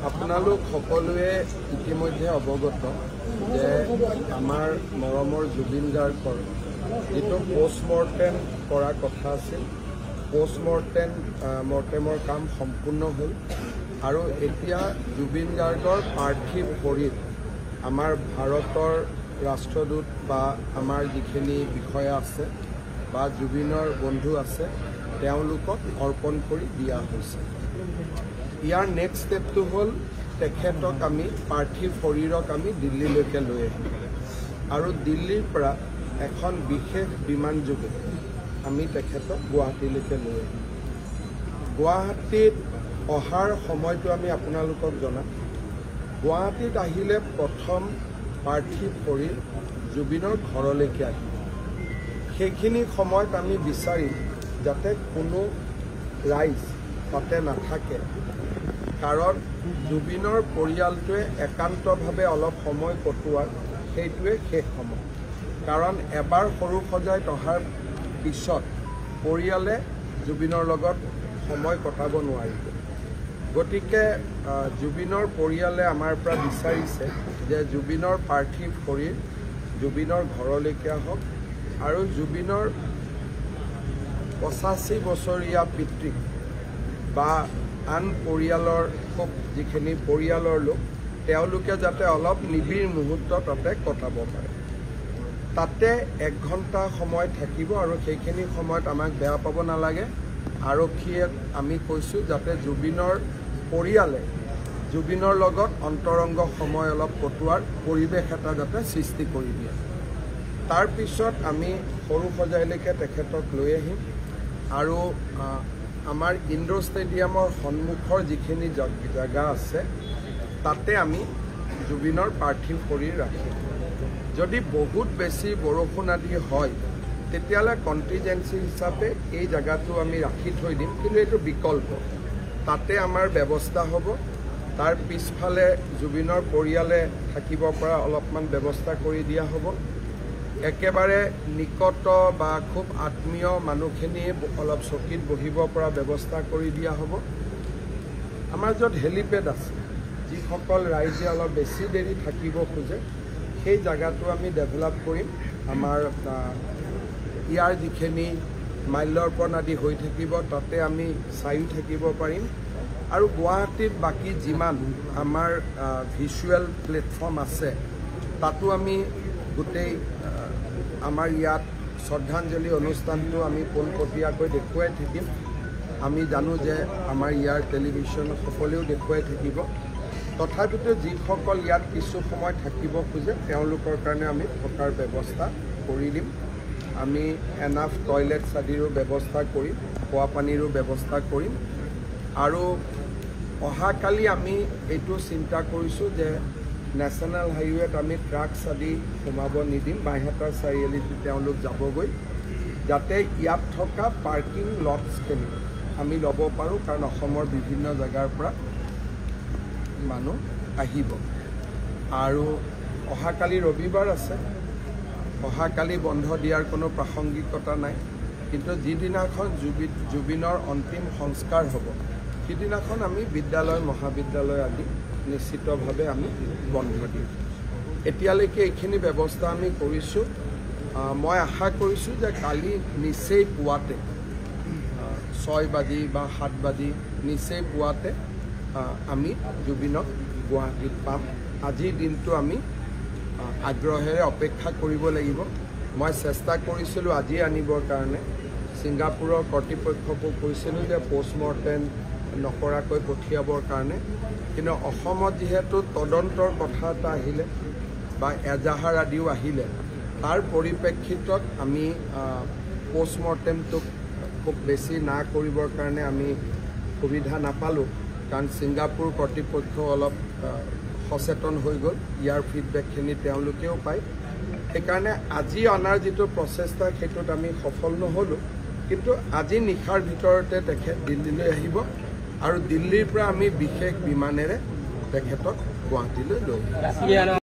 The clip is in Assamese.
আপোনালোক সকলোৱে ইতিমধ্যে অৱগত যে আমাৰ মৰমৰ জুবিন গাৰ্গৰ যেটো পোষ্টমৰ্টেম কৰা কথা আছিল পোষ্টমৰ্টেমৰ কাম সম্পূৰ্ণ হ'ল আৰু এতিয়া জুবিন গাৰ্গৰ পাৰ্থিৱ শৰীৰ আমাৰ ভাৰতৰ ৰাষ্ট্ৰদূত বা আমাৰ যিখিনি বিষয়া আছে বা জুবিনৰ বন্ধু আছে তেওঁলোকক অৰ্পণ কৰি দিয়া হৈছে। ইয়াৰ নেক্সট ষ্টেপটো হ'ল তেখেতক আমি পাৰ্থিৱ শৰীৰক আমি দিল্লীলৈকে লৈ আহিম আৰু দিল্লীৰ পৰা এখন বিশেষ বিমান যোগে আমি তেখেতক গুৱাহাটীলৈকে লৈ আহিম। গুৱাহাটীত অহাৰ সময়টো আমি আপোনালোকক জনাম। গুৱাহাটীত আহিলে প্ৰথম পাৰ্থিৱ শৰীৰ জুবিনৰ ঘৰলৈকে আহিব। সেইখিনি সময়ত আমি বিচাৰিম যাতে কোনো ৰাইজ তাতে নাথাকে, কাৰণ জুবিনৰ পৰিয়ালটোৱে একান্তভাৱে অলপ সময় কটোৱাৰ সেইটোৱে শেষ সময়, কাৰণ এবাৰ সৰু সজাইত অহাৰ পিছত পৰিয়ালে জুবিনৰ লগত সময় কটাব নোৱাৰিব। গতিকে জুবিনৰ পৰিয়ালে আমাৰ পৰা বিচাৰিছে যে জুবিনৰ পাৰ্থিৱ শৰীৰ জুবিনৰ ঘৰলৈকে আহক আৰু জুবিনৰ 85 বছৰীয়া পিতৃক বা আন পৰিয়ালৰ যিখিনি পৰিয়ালৰ লোক তেওঁলোকে যাতে অলপ নিবিড় মুহূৰ্ত তাতে কটাব পাৰে। তাতে 1 ঘণ্টা সময় থাকিব আৰু সেইখিনি সময়ত আমাক বেয়া পাব নালাগে। আৰক্ষীয়ে আমি কৈছোঁ যাতে জুবিনৰ পৰিয়ালে জুবিনৰ লগত অন্তৰংগ সময় অলপ কটোৱাৰ পৰিৱেশ এটা যাতে সৃষ্টি কৰি দিয়ে। তাৰপিছত আমি সৰু সজাইলৈকে তেখেতক লৈ আহিম আৰু আমাৰ ইণ্ডোৰ ষ্টেডিয়ামৰ সন্মুখৰ যিখিনি জেগা আছে তাতে আমি জুবিনৰ পাৰ্থিৱ শৰীৰ ৰাখিম। যদি বহুত বেছি বৰষুণ আদি হয় তেতিয়াহ'লে কণ্টিজেঞ্চি হিচাপে এই জেগাটো আমি ৰাখি থৈ দিম, কিন্তু এইটো বিকল্প, তাতে আমাৰ ব্যৱস্থা হ'ব। তাৰ পিছফালে জুবিনৰ পৰিয়ালে থাকিব পৰা অলপমান ব্যৱস্থা কৰি দিয়া হ'ব। একেবাৰে নিকট বা খুব আত্মীয় মানুহখিনি অলপ চকীত বহিব পৰা ব্যৱস্থা কৰি দিয়া হ'ব। আমাৰ য'ত হেলিপেড আছে, যিসকল ৰাইজে অলপ বেছি দেৰি থাকিব খোজে সেই জেগাটো আমি ডেভেলপ কৰিম। আমাৰ ইয়াৰ যিখিনি মাল্যাৰ্পণ আদি হৈ থাকিব তাতে আমি চায়ো থাকিব পাৰিম আৰু গুৱাহাটীত বাকী যিমান আমাৰ ভিজুৱেল প্লেটফৰ্ম আছে তাতো আমি গোটেই আমাৰ ইয়াত শ্ৰদ্ধাঞ্জলি অনুষ্ঠানটো আমি পোনপটীয়াকৈ দেখুৱাই থাকিম। আমি জানো যে আমাৰ ইয়াৰ টেলিভিশ্যন সকলেও দেখুৱাই থাকিব। তথাপিতো যিসকল ইয়াত কিছু সময় থাকিব খোজে তেওঁলোকৰ কাৰণে আমি থকাৰ ব্যৱস্থা কৰি দিম। আমি এনাফ টয়লেটছ আদিৰো ব্যৱস্থা কৰিম, খোৱা পানীৰো ব্যৱস্থা কৰিম আৰু অহাকালি আমি এইটো চিন্তা কৰিছোঁ যে নেশ্যনেল হাইৱেত আমি ট্ৰাকছ আদি সোমাব নিদিম। বাইহাটা চাৰিআলিত তেওঁলোক যাবগৈ, যাতে ইয়াত থকা পাৰ্কিং লটছখিনি আমি ল'ব পাৰোঁ, কাৰণ অসমৰ বিভিন্ন জেগাৰ পৰা মানুহ আহিব। আৰু অহাকালি ৰবিবাৰ আছে, অহাকালি বন্ধ দিয়াৰ কোনো প্ৰাসংগিকতা নাই, কিন্তু যিদিনাখন জুবিনৰ অন্তিম সংস্কাৰ হ'ব সিদিনাখন আমি বিদ্যালয় মহাবিদ্যালয় আদি নিশ্চিতভাৱে আমি বন্ধ দিম। এতিয়ালৈকে এইখিনি ব্যৱস্থা আমি কৰিছোঁ। মই আশা কৰিছোঁ যে কালি নিচেই পুৱাতে 6 বাজি বা 7 বাজি নিচেই পুৱাতে আমি জুবিনক গুৱাহাটীত পাম। আজিৰ দিনটো আমি আগ্ৰহেৰে অপেক্ষা কৰিব লাগিব। মই চেষ্টা কৰিছিলোঁ আজি আনিবৰ কাৰণে, ছিংগাপুৰৰ কৰ্তৃপক্ষকো কৈছিলোঁ যে পোষ্টমৰ্টেম নকৰাকৈ পঠিয়াবৰ কাৰণে, কিন্তু অসমত যিহেতু তদন্তৰ কথা এটা আহিলে বা এজাহাৰ আদিও আহিলে তাৰ পৰিপ্ৰেক্ষিতত আমি পোষ্টমৰ্টেমটোক খুব বেছি না কৰিবৰ কাৰণে আমি সুবিধা নাপালোঁ, কাৰণ ছিংগাপুৰ কৰ্তৃপক্ষ অলপ সচেতন হৈ গ'ল, ইয়াৰ ফিডবেকখিনি তেওঁলোকেও পায়। সেইকাৰণে আজি অনাৰ যিটো প্ৰচেষ্টা সেইটোত আমি সফল নহ'লোঁ, কিন্তু আজি নিশাৰ ভিতৰতে তেখেত দিল্লীলৈ আহিব আৰু দিল্লীৰ পৰা আমি বিশেষ বিমানেৰে তেখেতক গুৱাহাটীলৈ লৈ আহিম।